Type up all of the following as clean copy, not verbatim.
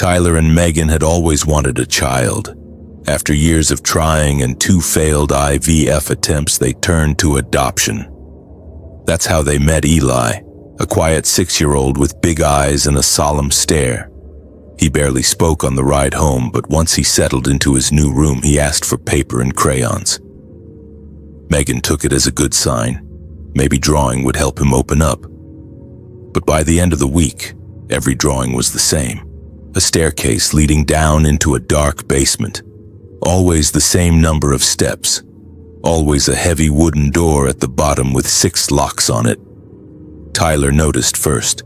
Tyler and Megan had always wanted a child. After years of trying and 2 failed IVF attempts, they turned to adoption. That's how they met Eli, a quiet 6-year-old with big eyes and a solemn stare. He barely spoke on the ride home, but once he settled into his new room, he asked for paper and crayons. Megan took it as a good sign. Maybe drawing would help him open up. But by the end of the week, every drawing was the same. A staircase leading down into a dark basement. Always the same number of steps. Always a heavy wooden door at the bottom with 6 locks on it. Tyler noticed first.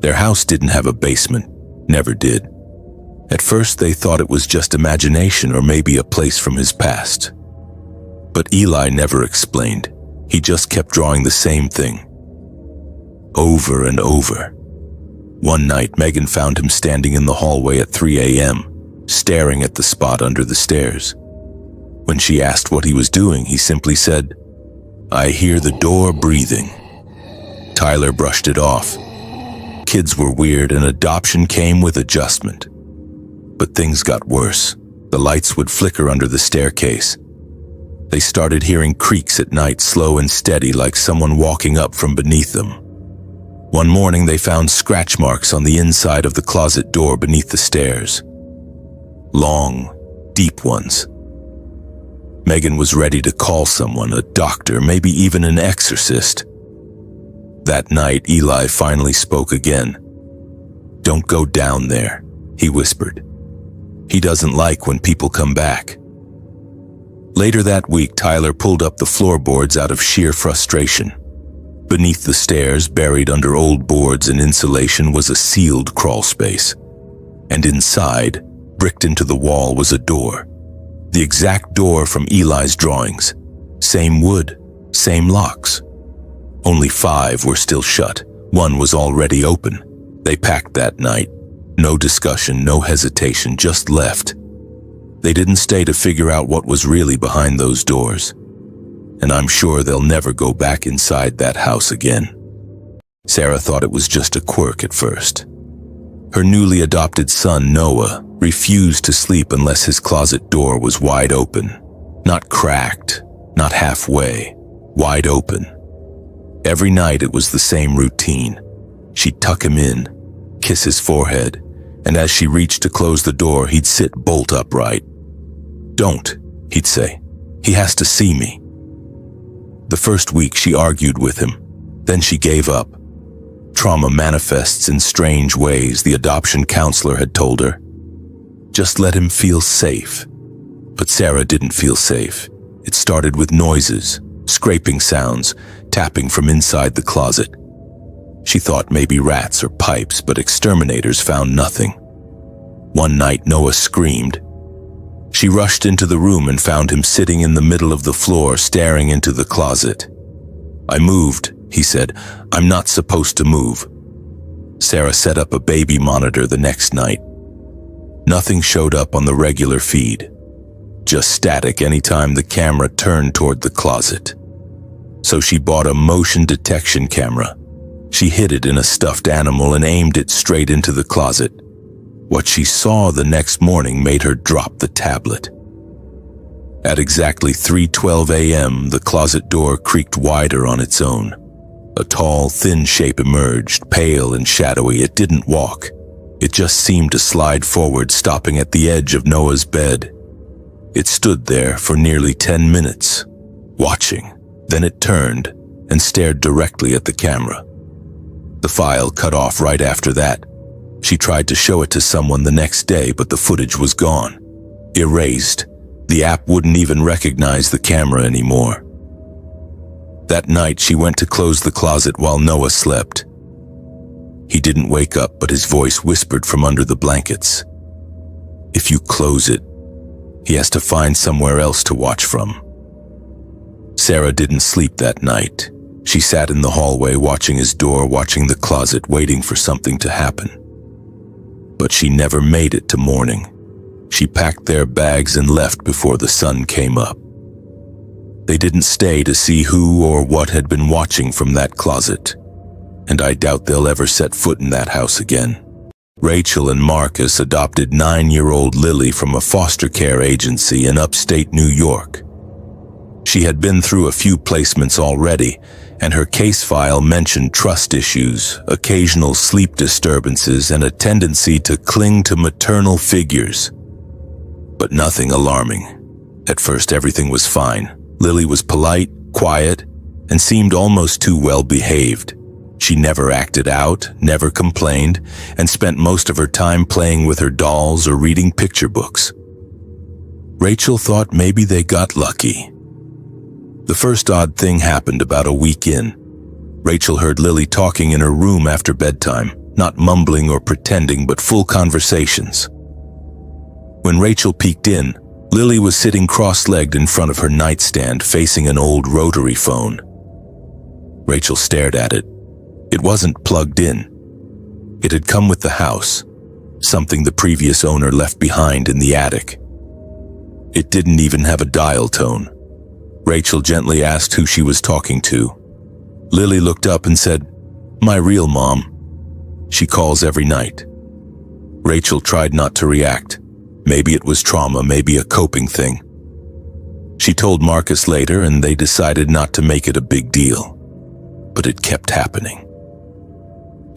Their house didn't have a basement. Never did. At first they thought it was just imagination or maybe a place from his past. But Eli never explained. He just kept drawing the same thing. Over and over. One night, Megan found him standing in the hallway at 3 a.m., staring at the spot under the stairs. When she asked what he was doing, he simply said, "I hear the door breathing." Tyler brushed it off. Kids were weird and adoption came with adjustment. But things got worse. The lights would flicker under the staircase. They started hearing creaks at night, slow and steady, like someone walking up from beneath them. One morning they found scratch marks on the inside of the closet door beneath the stairs. Long, deep ones. Megan was ready to call someone, a doctor, maybe even an exorcist. That night, Eli finally spoke again. "Don't go down there," he whispered. "He doesn't like when people come back." Later that week, Tyler pulled up the floorboards out of sheer frustration. Beneath the stairs, buried under old boards and insulation, was a sealed crawl space. And inside, bricked into the wall, was a door. The exact door from Eli's drawings. Same wood, same locks. Only 5 were still shut. 1 was already open. They packed that night. No discussion, no hesitation, just left. They didn't stay to figure out what was really behind those doors. And I'm sure they'll never go back inside that house again. Sarah thought it was just a quirk at first. Her newly adopted son, Noah, refused to sleep unless his closet door was wide open. Not cracked, not halfway, wide open. Every night it was the same routine. She'd tuck him in, kiss his forehead, and as she reached to close the door, he'd sit bolt upright. "Don't," he'd say. "He has to see me." The first week she argued with him, then she gave up. Trauma manifests in strange ways, the adoption counselor had told her. Just let him feel safe. But Sarah didn't feel safe. It started with noises, scraping sounds, tapping from inside the closet. She thought maybe rats or pipes, but exterminators found nothing. One night Noah screamed. She rushed into the room and found him sitting in the middle of the floor, staring into the closet. "I moved," he said. "I'm not supposed to move." Sarah set up a baby monitor the next night. Nothing showed up on the regular feed. Just static anytime the camera turned toward the closet. So she bought a motion detection camera. She hid it in a stuffed animal and aimed it straight into the closet. What she saw the next morning made her drop the tablet. At exactly 3:12 a.m., the closet door creaked wider on its own. A tall, thin shape emerged, pale and shadowy. It didn't walk. It just seemed to slide forward, stopping at the edge of Noah's bed. It stood there for nearly 10 minutes, watching. Then it turned and stared directly at the camera. The file cut off right after that. She tried to show it to someone the next day, but the footage was gone. Erased. The app wouldn't even recognize the camera anymore. That night, she went to close the closet while Noah slept. He didn't wake up, but his voice whispered from under the blankets. "If you close it, he has to find somewhere else to watch from." Sarah didn't sleep that night. She sat in the hallway watching his door, watching the closet, waiting for something to happen. But she never made it to morning. She packed their bags and left before the sun came up. They didn't stay to see who or what had been watching from that closet, and I doubt they'll ever set foot in that house again. Rachel and Marcus adopted 9-year-old Lily from a foster care agency in upstate New York. She had been through a few placements already, and her case file mentioned trust issues, occasional sleep disturbances, and a tendency to cling to maternal figures. But nothing alarming. At first, everything was fine. Lily was polite, quiet, and seemed almost too well behaved. She never acted out, never complained, and spent most of her time playing with her dolls or reading picture books. Rachel thought maybe they got lucky. The first odd thing happened about a week in. Rachel heard Lily talking in her room after bedtime, not mumbling or pretending, but full conversations. When Rachel peeked in, Lily was sitting cross-legged in front of her nightstand, facing an old rotary phone. Rachel stared at it. It wasn't plugged in. It had come with the house, something the previous owner left behind in the attic. It didn't even have a dial tone. Rachel gently asked who she was talking to. Lily looked up and said, "My real mom. She calls every night." Rachel tried not to react. Maybe it was trauma, maybe a coping thing. She told Marcus later, and they decided not to make it a big deal. But it kept happening.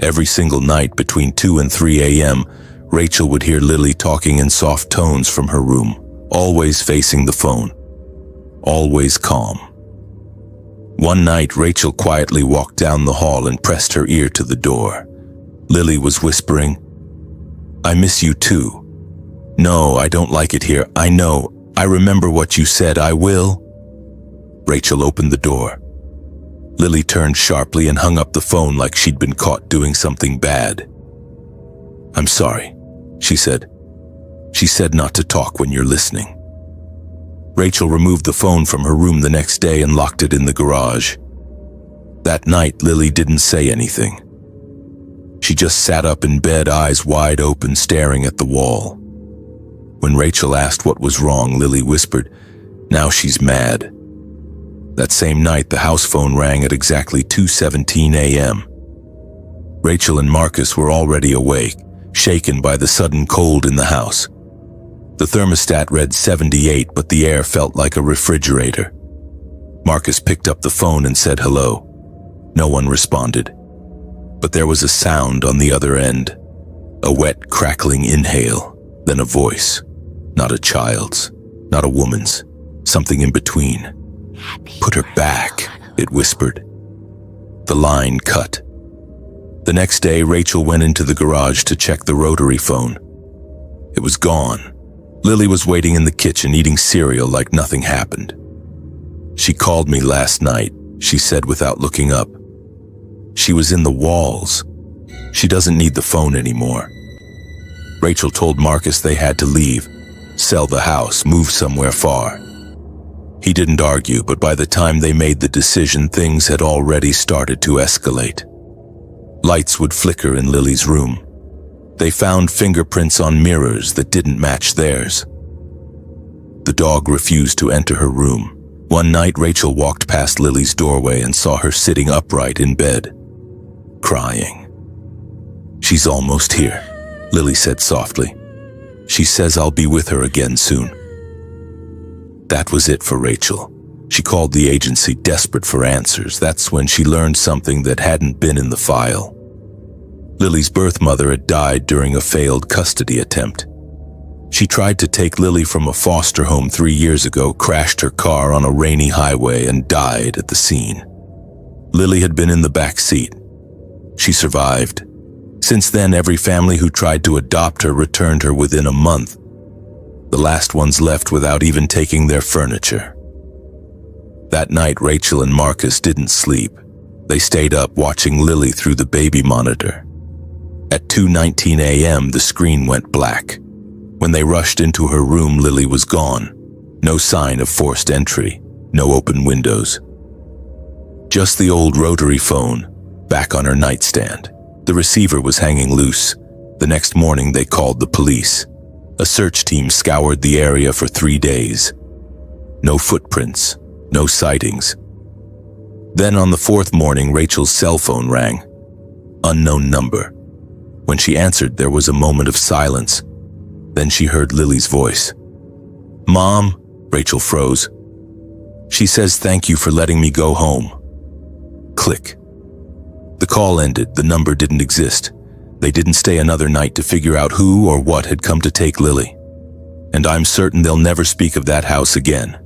Every single night between 2 and 3 a.m., Rachel would hear Lily talking in soft tones from her room, always facing the phone. Always calm. One night, Rachel quietly walked down the hall and pressed her ear to the door. Lily was whispering, "I miss you too. No, I don't like it here. I know. I remember what you said. I will." Rachel opened the door. Lily turned sharply and hung up the phone like she'd been caught doing something bad. "I'm sorry," she said. "She said not to talk when you're listening." Rachel removed the phone from her room the next day and locked it in the garage. That night, Lily didn't say anything. She just sat up in bed, eyes wide open, staring at the wall. When Rachel asked what was wrong, Lily whispered, "Now she's mad." That same night, the house phone rang at exactly 2:17 a.m. Rachel and Marcus were already awake, shaken by the sudden cold in the house. The thermostat read 78, but the air felt like a refrigerator. Marcus picked up the phone and said hello. No one responded. But there was a sound on the other end. A wet, crackling inhale, then a voice. Not a child's, not a woman's, something in between. "Put her back," it whispered. The line cut. The next day, Rachel went into the garage to check the rotary phone. It was gone. Lily was waiting in the kitchen eating cereal like nothing happened. "She called me last night," she said without looking up. "She was in the walls. She doesn't need the phone anymore." Rachel told Marcus they had to leave, sell the house, move somewhere far. He didn't argue, but by the time they made the decision, things had already started to escalate. Lights would flicker in Lily's room. They found fingerprints on mirrors that didn't match theirs. The dog refused to enter her room. One night, Rachel walked past Lily's doorway and saw her sitting upright in bed, crying. "She's almost here," Lily said softly. "She says I'll be with her again soon." That was it for Rachel. She called the agency, desperate for answers. That's when she learned something that hadn't been in the file. Lily's birth mother had died during a failed custody attempt. She tried to take Lily from a foster home 3 years ago, crashed her car on a rainy highway, and died at the scene. Lily had been in the back seat. She survived. Since then, every family who tried to adopt her returned her within a month. The last ones left without even taking their furniture. That night, Rachel and Marcus didn't sleep. They stayed up watching Lily through the baby monitor. At 2:19 a.m., the screen went black. When they rushed into her room, Lily was gone. No sign of forced entry, no open windows. Just the old rotary phone, back on her nightstand. The receiver was hanging loose. The next morning, they called the police. A search team scoured the area for 3 days. No footprints, no sightings. Then on the 4th morning, Rachel's cell phone rang. Unknown number. When she answered, there was a moment of silence. Then she heard Lily's voice. "Mom," Rachel froze. "She says thank you for letting me go home." Click. The call ended. The number didn't exist. They didn't stay another night to figure out who or what had come to take Lily. And I'm certain they'll never speak of that house again.